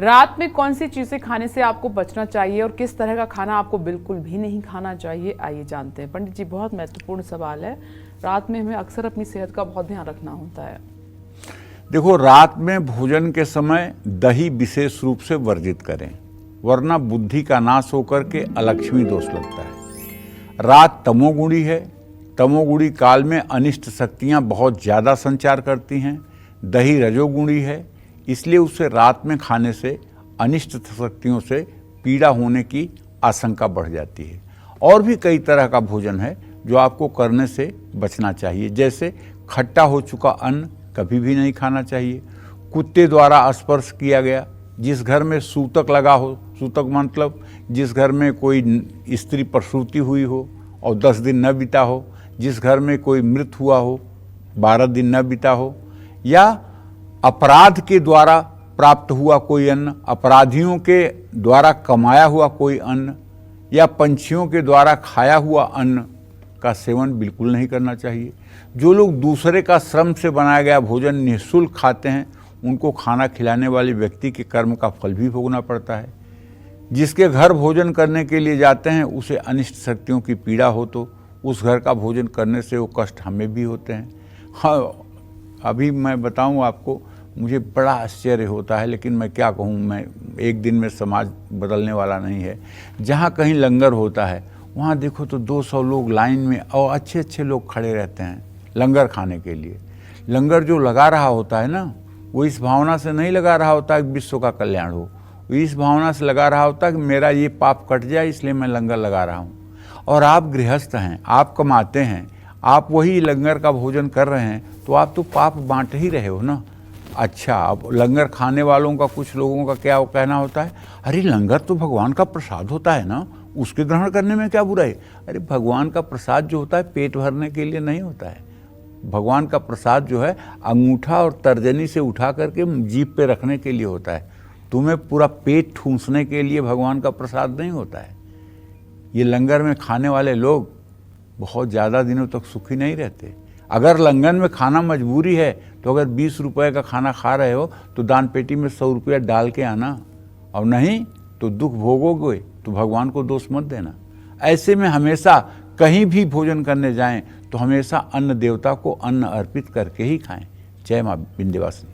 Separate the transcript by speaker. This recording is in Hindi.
Speaker 1: रात में कौन सी चीजें खाने से आपको बचना चाहिए और किस तरह का खाना आपको बिल्कुल भी नहीं खाना चाहिए, आइए जानते हैं। पंडित जी, बहुत महत्वपूर्ण सवाल है। रात में हमें अक्सर अपनी सेहत का बहुत ध्यान रखना होता है।
Speaker 2: देखो, रात में भोजन के समय दही विशेष रूप से वर्जित करें, वरना बुद्धि का नाश होकर के अलक्ष्मी दोष लगता है। रात तमोगुणी है। तमोगुणी काल में अनिष्ट शक्तियां बहुत ज़्यादा संचार करती हैं। दही रजोगुणी है, इसलिए उसे रात में खाने से अनिष्ट शक्तियों से पीड़ा होने की आशंका बढ़ जाती है। और भी कई तरह का भोजन है जो आपको करने से बचना चाहिए, जैसे खट्टा हो चुका अन्न कभी भी नहीं खाना चाहिए। कुत्ते द्वारा स्पर्श किया गया, जिस घर में सूतक लगा हो, सूतक मतलब जिस घर में कोई स्त्री प्रसूति हुई हो और 10 दिन न बीता हो, जिस घर में कोई मृत हुआ हो, 12 दिन न बीता हो, या अपराध के द्वारा प्राप्त हुआ कोई अन्न, अपराधियों के द्वारा कमाया हुआ कोई अन्न, या पंछियों के द्वारा खाया हुआ अन्न का सेवन बिल्कुल नहीं करना चाहिए। जो लोग दूसरे का श्रम से बनाया गया भोजन निःशुल्क खाते हैं, उनको खाना खिलाने वाले व्यक्ति के कर्म का फल भी भोगना पड़ता है। जिसके घर भोजन करने के लिए जाते हैं, उसे अनिष्ट शक्तियों की पीड़ा हो तो उस घर का भोजन करने से वो कष्ट हमें भी होते हैं। हाँ, अभी मैं बताऊं आपको, मुझे बड़ा आश्चर्य होता है, लेकिन मैं क्या कहूं, मैं एक दिन में समाज बदलने वाला नहीं है। जहां कहीं लंगर होता है, वहां देखो तो 200 लोग लाइन में और अच्छे अच्छे लोग खड़े रहते हैं लंगर खाने के लिए। लंगर जो लगा रहा होता है ना, वो इस भावना से नहीं लगा रहा होता है कि विश्व का कल्याण हो, वो इस भावना से लगा रहा होता है कि मेरा ये पाप कट जाए, इसलिए मैं लंगर लगा रहा हूँ। और आप गृहस्थ हैं, आप कमाते हैं, आप वही लंगर का भोजन कर रहे हैं, तो आप तो पाप बांट ही रहे हो ना। अच्छा, अब लंगर खाने वालों का कुछ लोगों का क्या कहना होता है, अरे लंगर तो भगवान का प्रसाद होता है ना, उसके ग्रहण करने में क्या बुराई। अरे भगवान का प्रसाद जो होता है पेट भरने के लिए नहीं होता है। भगवान का प्रसाद जो है अंगूठा और तर्जनी से उठा करके जीभ पे रखने के लिए होता है। तुम्हें पूरा पेट ठूंसने के लिए भगवान का प्रसाद नहीं होता है। ये लंगर में खाने वाले लोग बहुत ज़्यादा दिनों तक सुखी नहीं रहते। अगर लंगर में खाना मजबूरी है, तो अगर 20 रुपए का खाना खा रहे हो तो दान पेटी में 100 रुपया डाल के आना, और नहीं तो दुख भोगोगे तो भगवान को दोष मत देना। ऐसे में हमेशा कहीं भी भोजन करने जाएं तो हमेशा अन्न देवता को अन्न अर्पित करके ही खाएं। जय मां विंध्यवासिनी।